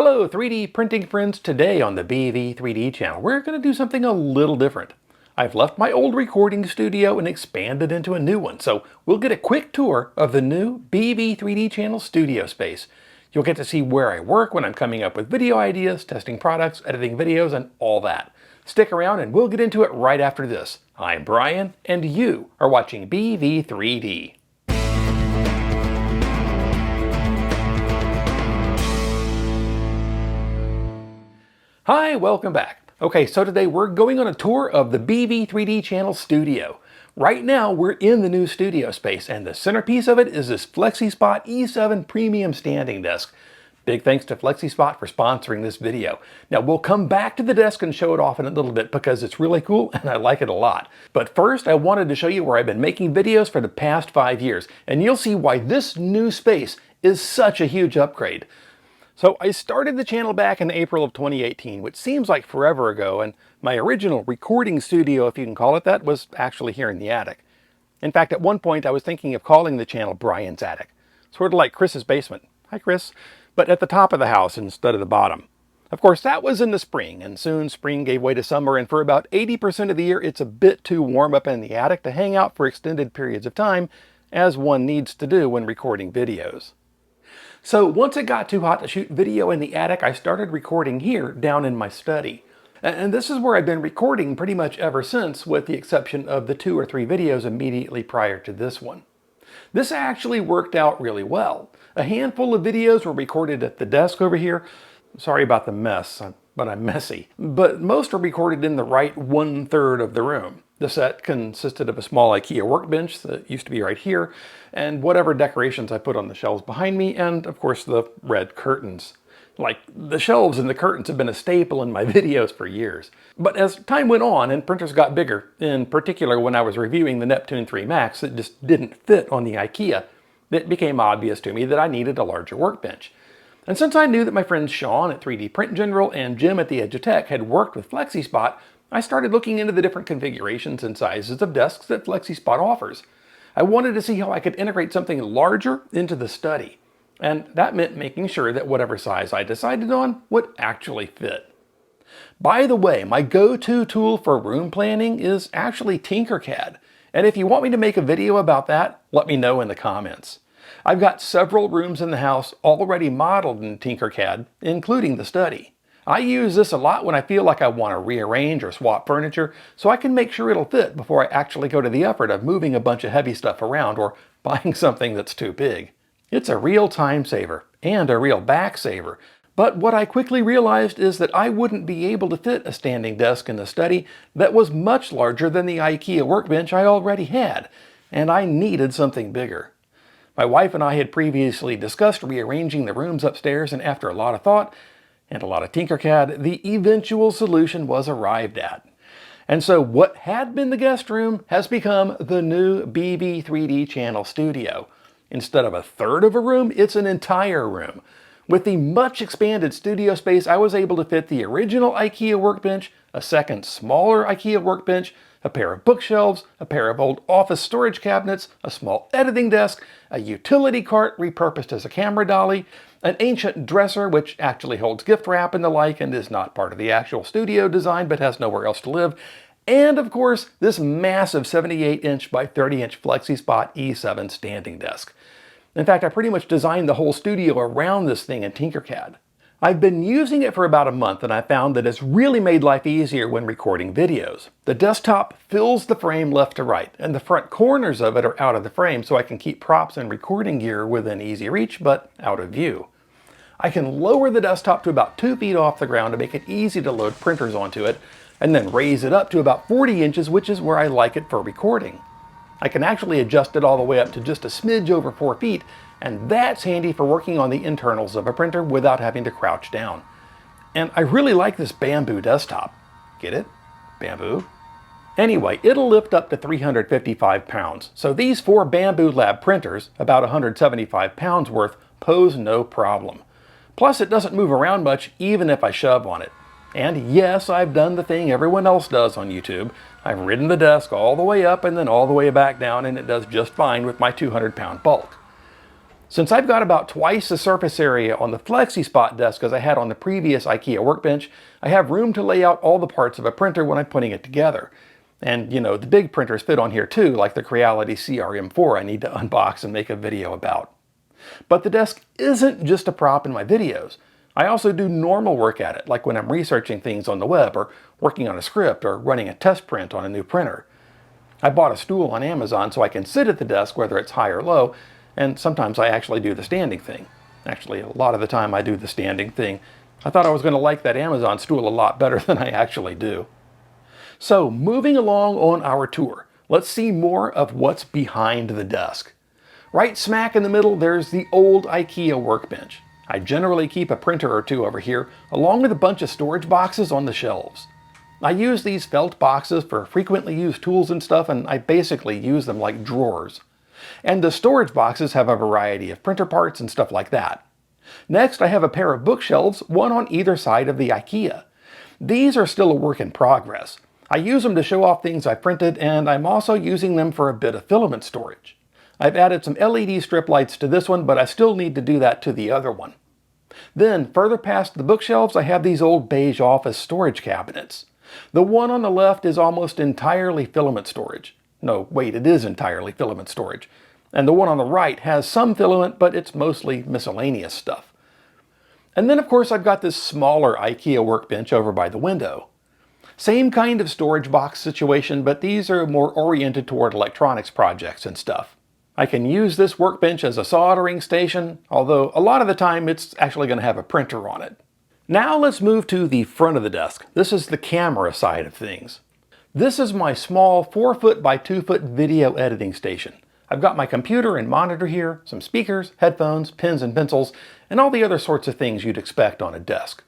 Hello 3D printing friends. Today on the BV3D channel we're going to do something a little different. I've left my old recording studio and expanded into a new one, so we'll get a quick tour of the new BV3D channel studio space. You'll get to see where I work when I'm coming up with video ideas, testing products, editing videos, and all that. Stick around and we'll get into it right after this. I'm Brian and you are watching BV3D. Hi, welcome back. Okay, so today we're going on a tour of the BV3D channel studio. Right now we're in the new studio space and the centerpiece of it is this FlexiSpot E7 premium standing desk. Big thanks to FlexiSpot for sponsoring this video. Now we'll come back to the desk and show it off in a little bit because it's really cool and I like it a lot. But first I wanted to show you where I've been making videos for the past 5 years and you'll see why this new space is such a huge upgrade. So I started the channel back in April of 2018, which seems like forever ago, and my original recording studio, if you can call it that, was actually here in the attic. In fact, at one point I was thinking of calling the channel Brian's Attic, sort of like Chris's basement. Hi Chris. But at the top of the house instead of the bottom. Of course, that was in the spring, and soon spring gave way to summer, and for about 80% of the year it's a bit too warm up in the attic to hang out for extended periods of time, as one needs to do when recording videos. So once it got too hot to shoot video in the attic, I started recording here down in my study. And this is where I've been recording pretty much ever since, with the exception of the 2 or 3 videos immediately prior to this one. This actually worked out really well. A handful of videos were recorded at the desk over here. Sorry about the mess, but I'm messy. But most are recorded in the right 1/3 of the room. The set consisted of a small IKEA workbench that used to be right here, and whatever decorations I put on the shelves behind me, and of course the red curtains. Like, the shelves and the curtains have been a staple in my videos for years. But as time went on and printers got bigger, in particular when I was reviewing the Neptune 3 Max that just didn't fit on the IKEA, it became obvious to me that I needed a larger workbench. And since I knew that my friends Sean at 3D Print General and Jim at the Edge of Tech had worked with FlexiSpot, I started looking into the different configurations and sizes of desks that FlexiSpot offers. I wanted to see how I could integrate something larger into the study. And that meant making sure that whatever size I decided on would actually fit. By the way, my go-to tool for room planning is actually Tinkercad. And if you want me to make a video about that, let me know in the comments. I've got several rooms in the house already modeled in Tinkercad, including the study. I use this a lot when I feel like I want to rearrange or swap furniture, so I can make sure it'll fit before I actually go to the effort of moving a bunch of heavy stuff around or buying something that's too big. It's a real time saver and a real back saver. But what I quickly realized is that I wouldn't be able to fit a standing desk in the study that was much larger than the IKEA workbench I already had, and I needed something bigger. My wife and I had previously discussed rearranging the rooms upstairs, and after a lot of thought and a lot of Tinkercad, the eventual solution was arrived at. And so what had been the guest room has become the new BV3D channel studio. Instead of 1/3 of a room, it's an entire room. With the much expanded studio space, I was able to fit the original IKEA workbench, a second smaller IKEA workbench, a pair of bookshelves, a pair of old office storage cabinets, a small editing desk, a utility cart repurposed as a camera dolly, an ancient dresser which actually holds gift wrap and the like and is not part of the actual studio design but has nowhere else to live, and of course this massive 78-inch by 30-inch FlexiSpot E7 standing desk. In fact, I pretty much designed the whole studio around this thing in Tinkercad. I've been using it for about a month and I found that it's really made life easier when recording videos. The desktop fills the frame left to right, and the front corners of it are out of the frame so I can keep props and recording gear within easy reach but out of view. I can lower the desktop to about 2 feet off the ground to make it easy to load printers onto it, and then raise it up to about 40 inches, which is where I like it for recording. I can actually adjust it all the way up to just a smidge over 4 feet, and that's handy for working on the internals of a printer without having to crouch down. And I really like this bamboo desktop. Get it? Bamboo? Anyway, it'll lift up to 355 pounds, so these 4 Bamboo Lab printers, about 175 pounds worth, pose no problem. Plus it doesn't move around much even if I shove on it. And yes, I've done the thing everyone else does on YouTube. I've ridden the desk all the way up and then all the way back down, and it does just fine with my 200-pound bulk. Since I've got about twice the surface area on the FlexiSpot desk as I had on the previous IKEA workbench, I have room to lay out all the parts of a printer when I'm putting it together. And, you know, the big printers fit on here too, like the Creality CRM4 I need to unbox and make a video about. But the desk isn't just a prop in my videos. I also do normal work at it, like when I'm researching things on the web, or working on a script, or running a test print on a new printer. I bought a stool on Amazon so I can sit at the desk whether it's high or low, and sometimes I actually do the standing thing. Actually, a lot of the time I do the standing thing. I thought I was going to like that Amazon stool a lot better than I actually do. So, moving along on our tour, let's see more of what's behind the desk. Right smack in the middle, there's the old IKEA workbench. I generally keep a printer or two over here, along with a bunch of storage boxes on the shelves. I use these felt boxes for frequently used tools and stuff, and I basically use them like drawers. And the storage boxes have a variety of printer parts and stuff like that. Next, I have a pair of bookshelves, one on either side of the IKEA. These are still a work in progress. I use them to show off things I printed, and I'm also using them for a bit of filament storage. I've added some LED strip lights to this one, but I still need to do that to the other one. Then, further past the bookshelves, I have these old beige office storage cabinets. The one on the left is almost entirely filament storage. No, wait, it is entirely filament storage. And the one on the right has some filament, but it's mostly miscellaneous stuff. And then, of course, I've got this smaller IKEA workbench over by the window. Same kind of storage box situation, but these are more oriented toward electronics projects and stuff. I can use this workbench as a soldering station, although a lot of the time it's actually going to have a printer on it. Now let's move to the front of the desk. This is the camera side of things. This is my small 4-foot by 2-foot video editing station. I've got my computer and monitor here, some speakers, headphones, pens and pencils, and all the other sorts of things you'd expect on a desk.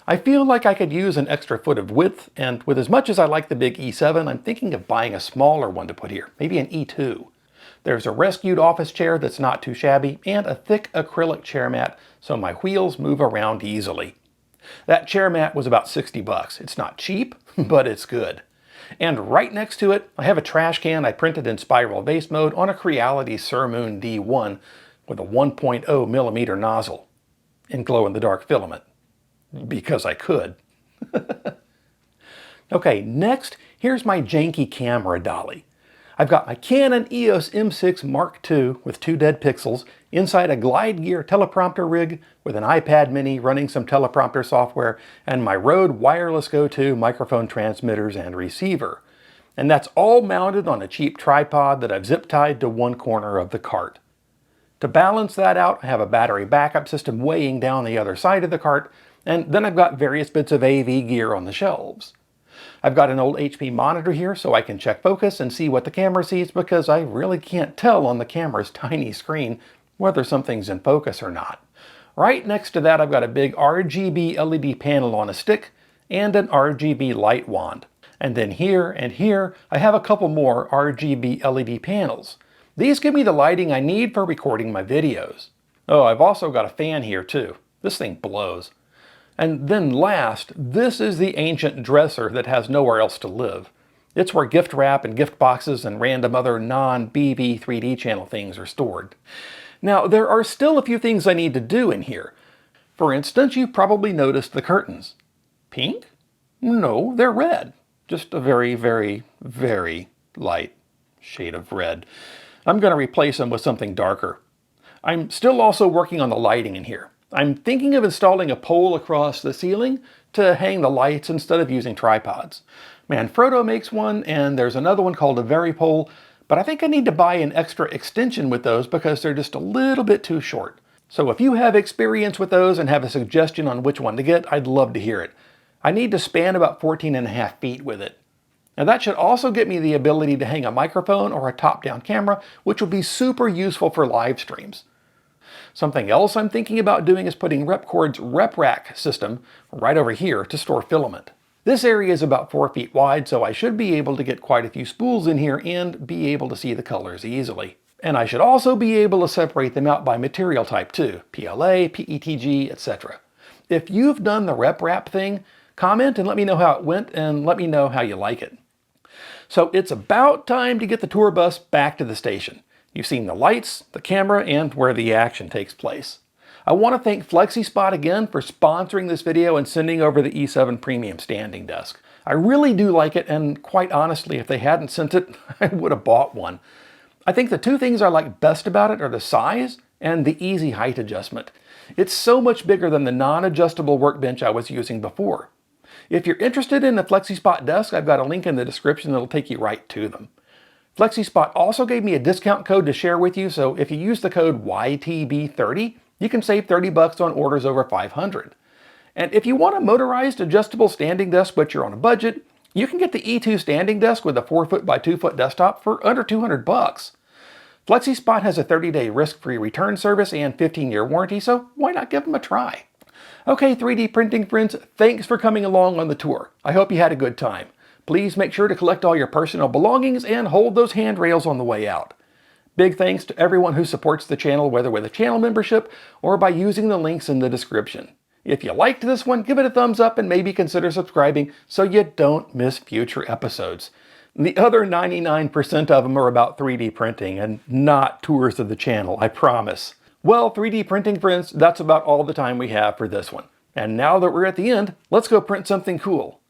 I feel like I could use an extra foot of width, and with as much as I like the big E7, I'm thinking of buying a smaller one to put here, maybe an E2. There's a rescued office chair that's not too shabby, and a thick acrylic chair mat so my wheels move around easily. That chair mat was about $60. It's not cheap, but it's good. And right next to it, I have a trash can I printed in spiral vase mode on a Creality Surmoon D1 with a 1.0 millimeter nozzle in glow-in-the-dark filament. Because I could. Okay, next, here's my janky camera dolly. I've got my Canon EOS M6 Mark II with 2 dead pixels inside a Glide Gear teleprompter rig with an iPad mini running some teleprompter software and my Rode Wireless Go 2 microphone transmitters and receiver. And that's all mounted on a cheap tripod that I've zip tied to one corner of the cart. To balance that out, I have a battery backup system weighing down the other side of the cart, and then I've got various bits of AV gear on the shelves. I've got an old HP monitor here so I can check focus and see what the camera sees because I really can't tell on the camera's tiny screen whether something's in focus or not. Right next to that I've got a big RGB LED panel on a stick and an RGB light wand. And then here and here I have a couple more RGB LED panels. These give me the lighting I need for recording my videos. Oh, I've also got a fan here too. This thing blows. And then last, this is the ancient dresser that has nowhere else to live. It's where gift wrap and gift boxes and random other non-BV3D channel things are stored. Now, there are still a few things I need to do in here. For instance, you probably noticed the curtains. Pink? No, they're red. Just a very, very, very light shade of red. I'm going to replace them with something darker. I'm still also working on the lighting in here. I'm thinking of installing a pole across the ceiling to hang the lights instead of using tripods. Manfrotto makes one, and there's another one called a Veripole, but I think I need to buy an extra extension with those because they're just a little bit too short. So if you have experience with those and have a suggestion on which one to get, I'd love to hear it. I need to span about 14.5 feet with it. Now that should also get me the ability to hang a microphone or a top-down camera, which will be super useful for live streams. Something else I'm thinking about doing is putting Repcord's RepRack system right over here to store filament. This area is about 4 feet wide, so I should be able to get quite a few spools in here and be able to see the colors easily. And I should also be able to separate them out by material type too, PLA, PETG, etc. If you've done the RepRap thing, comment and let me know how it went and let me know how you like it. So it's about time to get the tour bus back to the station. You've seen the lights, the camera, and where the action takes place. I want to thank FlexiSpot again for sponsoring this video and sending over the E7 Premium Standing Desk. I really do like it, and quite honestly, if they hadn't sent it, I would have bought one. I think the two things I like best about it are the size and the easy height adjustment. It's so much bigger than the non-adjustable workbench I was using before. If you're interested in the FlexiSpot desk, I've got a link in the description that'll take you right to them. FlexiSpot also gave me a discount code to share with you, so if you use the code YTB30, you can save $30 on orders over $500. And if you want a motorized adjustable standing desk but you're on a budget, you can get the E2 standing desk with a 4-foot by 2-foot desktop for under $200. FlexiSpot has a 30-day risk-free return service and 15-year warranty, so why not give them a try? Okay, 3D printing friends, thanks for coming along on the tour. I hope you had a good time. Please make sure to collect all your personal belongings and hold those handrails on the way out. Big thanks to everyone who supports the channel, whether with a channel membership or by using the links in the description. If you liked this one, give it a thumbs up and maybe consider subscribing so you don't miss future episodes. The other 99% of them are about 3D printing and not tours of the channel, I promise. Well, 3D printing friends, that's about all the time we have for this one. And now that we're at the end, let's go print something cool.